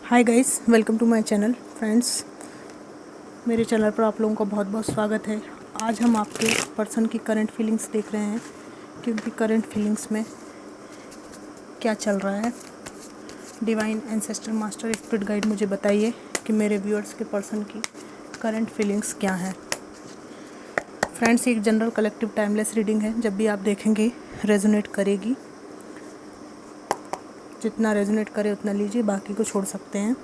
Hi guys, welcome to my channel. Friends, मेरे channel पर आप लोगों का बहुत बहुत स्वागत है। आज हम आपके पर्सन की करंट फीलिंग्स देख रहे हैं कि उनकी करंट फीलिंग्स में क्या चल रहा है। Divine ancestor master spirit guide, मुझे बताइए कि मेरे व्यूअर्स के पर्सन की करंट फीलिंग्स क्या हैं। फ्रेंड्स, एक जनरल कलेक्टिव टाइमलेस रीडिंग है। जब भी आप देखेंगे रेजोनेट करेगी। जितना रेजोनेट करे उतना लीजिए, बाकी को छोड़ सकते हैं।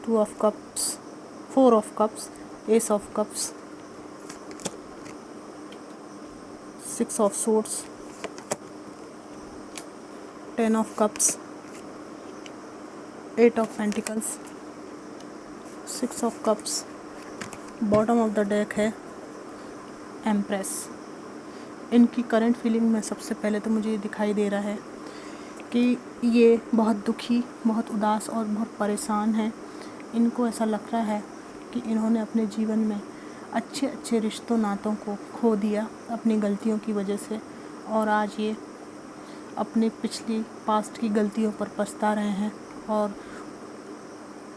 2 of cups, 4 of cups, S of cups, 6 of swords, 10 of cups, 8 of pentacles, 6 of cups. Bottom of the deck है एम्प्रेस। इनकी करंट फीलिंग में सबसे पहले तो मुझे ये दिखाई दे रहा है कि ये बहुत दुखी, बहुत उदास और बहुत परेशान हैं। इनको ऐसा लग रहा है कि इन्होंने अपने जीवन में अच्छे अच्छे रिश्तों नातों को खो दिया अपनी गलतियों की वजह से, और आज ये अपनी पिछली पास्ट की गलतियों पर पछता रहे हैं और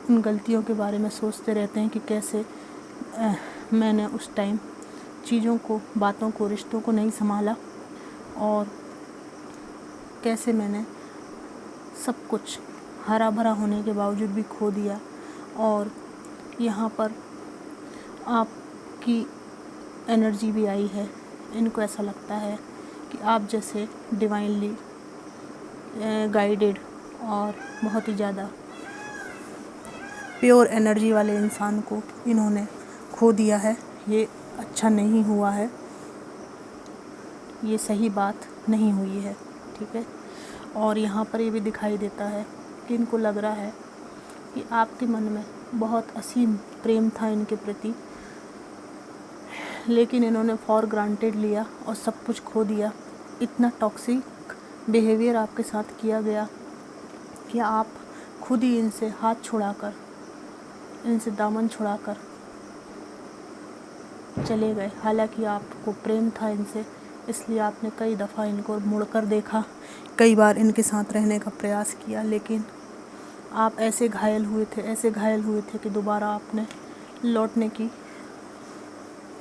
उन गलतियों के बारे में सोचते रहते हैं कि कैसे मैंने उस टाइम चीज़ों को, बातों को, रिश्तों को नहीं संभाला और कैसे मैंने सब कुछ हरा भरा होने के बावजूद भी खो दिया। और यहाँ पर आपकी एनर्जी भी आई है। इनको ऐसा लगता है कि आप जैसे डिवाइनली गाइडेड और बहुत ही ज़्यादा प्योर एनर्जी वाले इंसान को इन्होंने खो दिया है। ये अच्छा नहीं हुआ है, ये सही बात नहीं हुई है, ठीक है। और यहाँ पर ये भी दिखाई देता है कि इनको लग रहा है कि आपके मन में बहुत असीम प्रेम था इनके प्रति, लेकिन इन्होंने फॉर ग्रांटेड लिया और सब कुछ खो दिया। इतना टॉक्सिक बिहेवियर आपके साथ किया गया कि आप खुद ही इनसे हाथ छुड़ाकर, इनसे दामन छुड़ाकर चले गए। हालांकि आपको प्रेम था इनसे, इसलिए आपने कई दफ़ा इनको मुड़कर देखा, कई बार इनके साथ रहने का प्रयास किया, लेकिन आप ऐसे घायल हुए थे कि दोबारा आपने लौटने की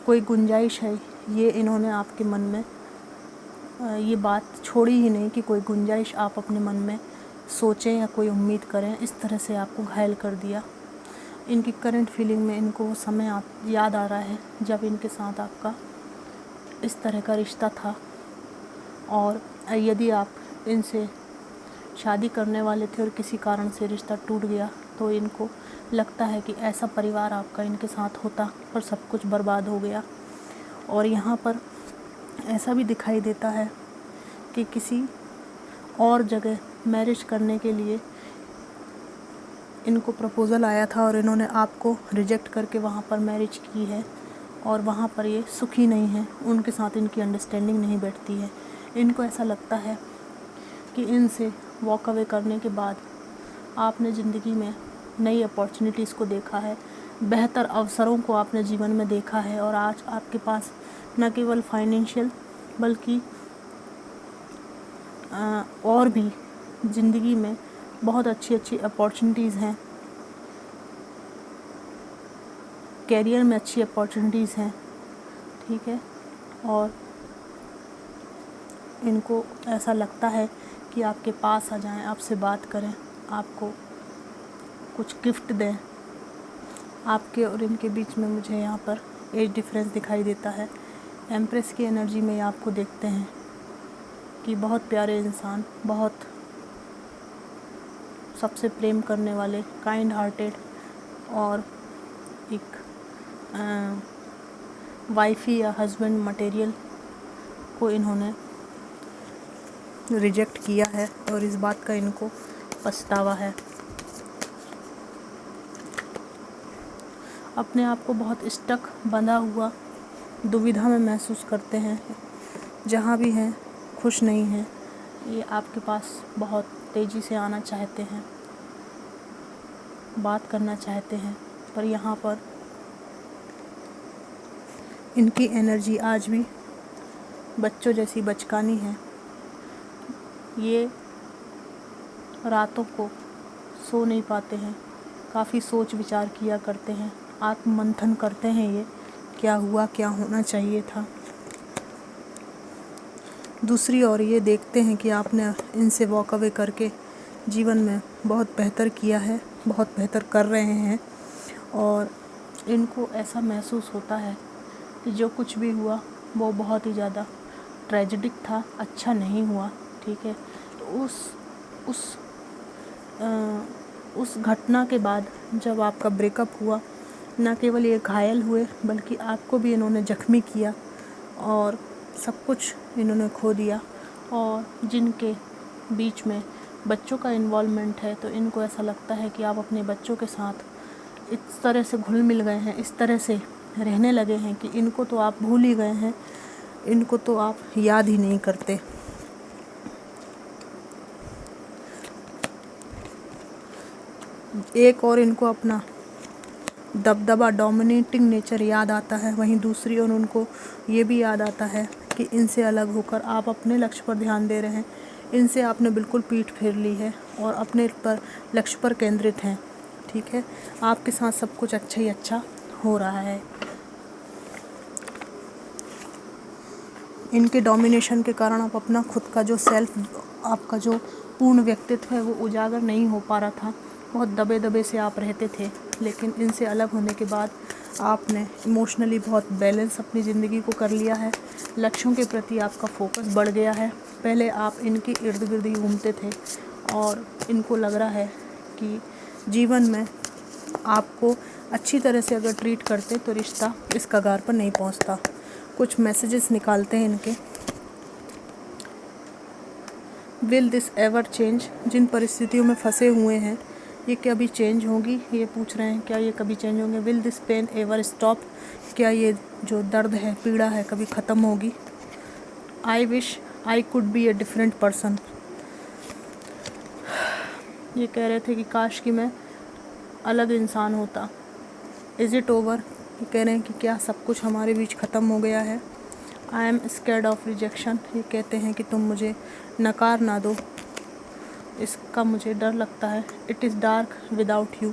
कोई गुंजाइश है, ये इन्होंने आपके मन में ये बात छोड़ी ही नहीं कि कोई गुंजाइश आप अपने मन में सोचें या कोई उम्मीद करें। इस तरह से आपको घायल कर दिया। इनकी करंट फीलिंग में इनको वो समय याद आ रहा है जब इनके साथ आपका इस तरह का रिश्ता था। और यदि आप इनसे शादी करने वाले थे और किसी कारण से रिश्ता टूट गया, तो इनको लगता है कि ऐसा परिवार आपका इनके साथ होता, पर सब कुछ बर्बाद हो गया। और यहाँ पर ऐसा भी दिखाई देता है कि किसी और जगह मैरिज करने के लिए इनको प्रपोज़ल आया था और इन्होंने आपको रिजेक्ट करके वहाँ पर मैरिज की है, और वहाँ पर ये सुखी नहीं है, उनके साथ इनकी अंडरस्टैंडिंग नहीं बैठती है। इनको ऐसा लगता है कि इनसे वॉक अवे करने के बाद आपने ज़िंदगी में नई अपॉर्चुनिटीज़ को देखा है, बेहतर अवसरों को आपने जीवन में देखा है, और आज आपके पास न केवल फाइनेंशियल बल्कि और भी ज़िंदगी में बहुत अच्छी अच्छी अपॉर्चुनिटीज़ हैं, कैरियर में अच्छी अपॉर्चुनिटीज़ हैं, ठीक है। और इनको ऐसा लगता है कि आपके पास आ जाएं, आपसे बात करें, आपको कुछ गिफ्ट दें। आपके और इनके बीच में मुझे यहाँ पर एज डिफरेंस दिखाई देता है। एम्प्रेस की एनर्जी में आपको देखते हैं कि बहुत प्यारे इंसान, बहुत सबसे प्रेम करने वाले, काइंड हार्टेड, और एक वाइफी या हस्बैंड मटेरियल को इन्होंने रिजेक्ट किया है और इस बात का इनको पछतावा है। अपने आप को बहुत स्टक, बंधा हुआ, दुविधा में महसूस करते हैं। जहाँ भी हैं खुश नहीं हैं। ये आपके पास बहुत तेज़ी से आना चाहते हैं, बात करना चाहते हैं, पर यहाँ पर इनकी एनर्जी आज भी बच्चों जैसी बचकानी है। ये रातों को सो नहीं पाते हैं, काफ़ी सोच विचार किया करते हैं, आत्ममंथन करते हैं ये क्या हुआ, क्या होना चाहिए था। दूसरी ओर ये देखते हैं कि आपने इनसे वॉक अवे करके जीवन में बहुत बेहतर किया है, बहुत बेहतर कर रहे हैं, और इनको ऐसा महसूस होता है कि जो कुछ भी हुआ वो बहुत ही ज़्यादा ट्रेजिडिक था, अच्छा नहीं हुआ, ठीक है। तो उस घटना के बाद जब आपका ब्रेकअप हुआ, न केवल ये घायल हुए बल्कि आपको भी इन्होंने ज़ख्मी किया और सब कुछ इन्होंने खो दिया। और जिनके बीच में बच्चों का इन्वॉल्वमेंट है, तो इनको ऐसा लगता है कि आप अपने बच्चों के साथ इस तरह से घुल मिल गए हैं, इस तरह से रहने लगे हैं कि इनको तो आप भूल ही गए हैं, इनको तो आप याद ही नहीं करते। एक और इनको अपना दबदबा, डोमिनेटिंग नेचर याद आता है, वहीं दूसरी ओर उनको ये भी याद आता है कि इनसे अलग होकर आप अपने लक्ष्य पर ध्यान दे रहे हैं, इनसे आपने बिल्कुल पीठ फेर ली है और अपने पर लक्ष्य पर केंद्रित हैं, ठीक है। आपके साथ सब कुछ अच्छा ही अच्छा हो रहा है। इनके डोमिनेशन के कारण आप अपना खुद का जो सेल्फ, आपका जो पूर्ण व्यक्तित्व है वो उजागर नहीं हो पा रहा था, बहुत दबे दबे से आप रहते थे। लेकिन इनसे अलग होने के बाद आपने इमोशनली बहुत बैलेंस अपनी ज़िंदगी को कर लिया है, लक्ष्यों के प्रति आपका फोकस बढ़ गया है। पहले आप इनके इर्द गिर्द ही घूमते थे और इनको लग रहा है कि जीवन में आपको अच्छी तरह से अगर ट्रीट करते तो रिश्ता इस कगार पर नहीं पहुंचता। कुछ मैसेजेस निकालते हैं इनके। Will this ever change? जिन परिस्थितियों में फंसे हुए हैं ये कभी चेंज होगी, ये पूछ रहे हैं, क्या ये कभी चेंज होंगे? Will this pain ever stop? क्या ये जो दर्द है, पीड़ा है, कभी ख़त्म होगी? I wish I could be a different person. ये कह रहे थे कि काश कि मैं अलग इंसान होता। Is it over? ये कह रहे हैं कि क्या सब कुछ हमारे बीच ख़त्म हो गया है? I am scared of rejection. ये कहते हैं कि तुम मुझे नकार ना दो, इसका मुझे डर लगता है। It is dark without you.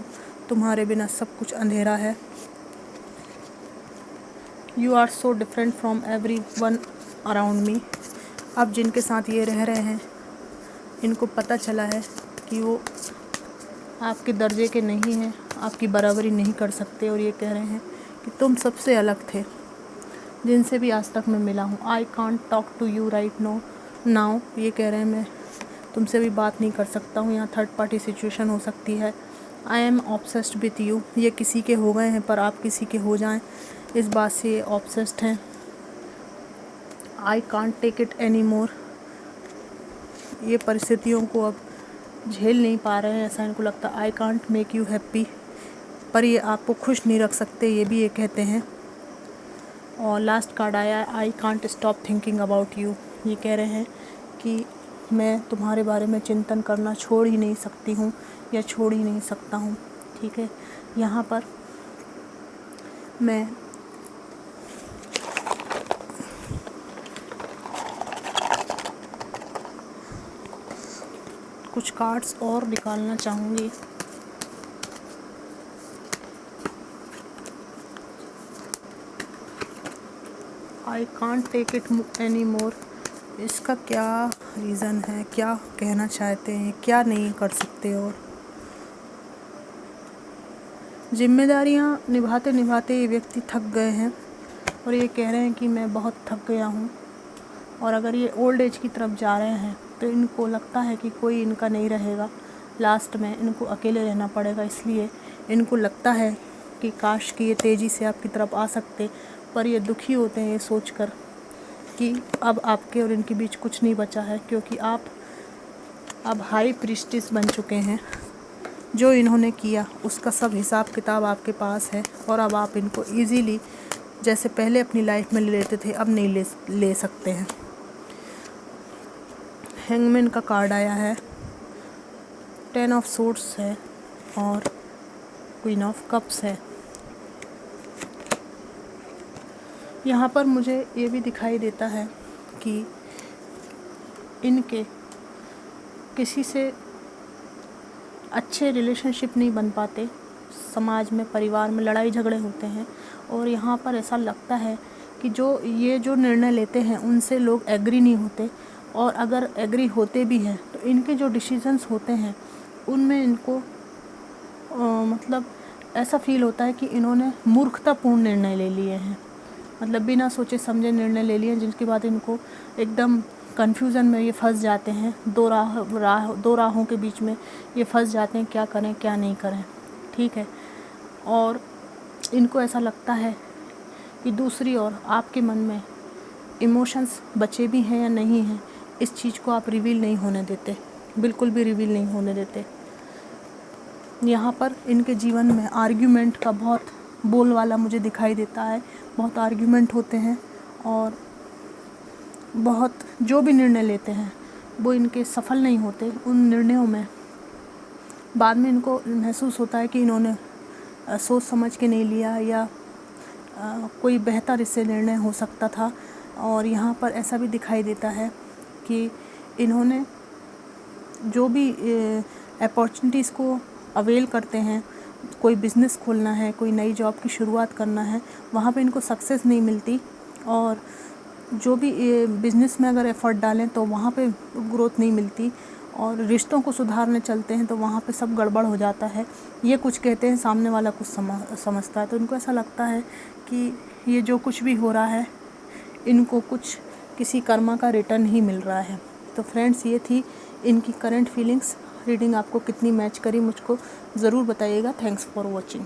तुम्हारे बिना सब कुछ अंधेरा है। You are so different from everyone around me. अब जिनके साथ ये रह रहे हैं इनको पता चला है कि वो आपके दर्जे के नहीं हैं, आपकी बराबरी नहीं कर सकते, और ये कह रहे हैं कि तुम सबसे अलग थे जिनसे भी आज तक मैं मिला हूँ। I can't talk to you right now. ये कह रहे हैं मैं तुमसे भी बात नहीं कर सकता हूँ, यहाँ थर्ड पार्टी सिचुएशन हो सकती है। I am obsessed with you. ये किसी के हो गए हैं पर आप किसी के हो जाएं, इस बात से ये ऑब्सेस्ड हैं। I can't take it anymore. ये परिस्थितियों को अब झेल नहीं पा रहे हैं, ऐसा इनको लगता। I can't make you happy. पर ये आपको खुश नहीं रख सकते, ये भी ये कहते हैं। और लास्ट कार्ड आया, I can't stop thinking about you. ये कह रहे हैं कि मैं तुम्हारे बारे में चिंतन करना छोड़ ही नहीं सकती हूँ या छोड़ ही नहीं सकता हूँ, ठीक है। यहाँ पर मैं कुछ कार्ड्स और निकालना चाहूँगी। I can't take it anymore. इसका क्या रीज़न है, क्या कहना चाहते हैं, क्या नहीं कर सकते? और जिम्मेदारियां निभाते निभाते ये व्यक्ति थक गए हैं और ये कह रहे हैं कि मैं बहुत थक गया हूँ। और अगर ये ओल्ड एज की तरफ जा रहे हैं तो इनको लगता है कि कोई इनका नहीं रहेगा, लास्ट में इनको अकेले रहना पड़ेगा। इसलिए इनको लगता है कि काश कि ये तेज़ी से आपकी तरफ आ सकते, पर ये दुखी होते हैं ये सोचकर कि अब आपके और इनके बीच कुछ नहीं बचा है, क्योंकि आप अब हाई प्रीस्टिस बन चुके हैं। जो इन्होंने किया उसका सब हिसाब किताब आपके पास है और अब आप इनको इजीली जैसे पहले अपनी लाइफ में ले लेते थे अब नहीं ले सकते हैं। हैंगमैन का कार्ड आया है, 10 ऑफ सोर्ड्स है और क्वीन ऑफ कप्स है। यहाँ पर मुझे ये भी दिखाई देता है कि इनके किसी से अच्छे रिलेशनशिप नहीं बन पाते, समाज में, परिवार में लड़ाई झगड़े होते हैं। और यहाँ पर ऐसा लगता है कि जो निर्णय लेते हैं उनसे लोग एग्री नहीं होते, और अगर एग्री होते भी हैं तो इनके जो डिसीजंस होते हैं उनमें इनको मतलब ऐसा फील होता है कि इन्होंने मूर्खतापूर्ण निर्णय ले लिए हैं, मतलब बिना सोचे समझे निर्णय ले लिए, जिनके बाद इनको एकदम कन्फ्यूज़न में ये फंस जाते हैं, दो राहों के बीच में ये फंस जाते हैं, क्या करें क्या नहीं करें। ठीक है, और इनको ऐसा लगता है कि दूसरी ओर आपके मन में इमोशंस बचे भी हैं या नहीं हैं, इस चीज़ को आप रिवील नहीं होने देते, बिल्कुल भी रिवील नहीं होने देते। यहाँ पर इनके जीवन में आर्ग्यूमेंट का बहुत बोलवाला मुझे दिखाई देता है, बहुत आर्ग्यूमेंट होते हैं, और बहुत जो भी निर्णय लेते हैं वो इनके सफल नहीं होते। उन निर्णयों में बाद में इनको महसूस होता है कि इन्होंने सोच समझ के नहीं लिया, या कोई बेहतर इससे निर्णय हो सकता था। और यहाँ पर ऐसा भी दिखाई देता है कि इन्होंने जो भी अपॉर्चुनिटीज़ को अवेल करते हैं, कोई बिज़नेस खोलना है, कोई नई जॉब की शुरुआत करना है, वहाँ पे इनको सक्सेस नहीं मिलती, और जो भी बिज़नेस में अगर एफ़र्ट डालें तो वहाँ पे ग्रोथ नहीं मिलती, और रिश्तों को सुधारने चलते हैं तो वहाँ पे सब गड़बड़ हो जाता है। ये कुछ कहते हैं, सामने वाला कुछ समझता है, तो इनको ऐसा लगता है कि ये जो कुछ भी हो रहा है इनको कुछ किसी कर्मा का रिटर्न ही मिल रहा है। तो फ्रेंड्स, ये थी इनकी करंट फीलिंग्स। रीडिंग आपको कितनी मैच करी मुझको ज़रूर बताइएगा। Thanks for watching.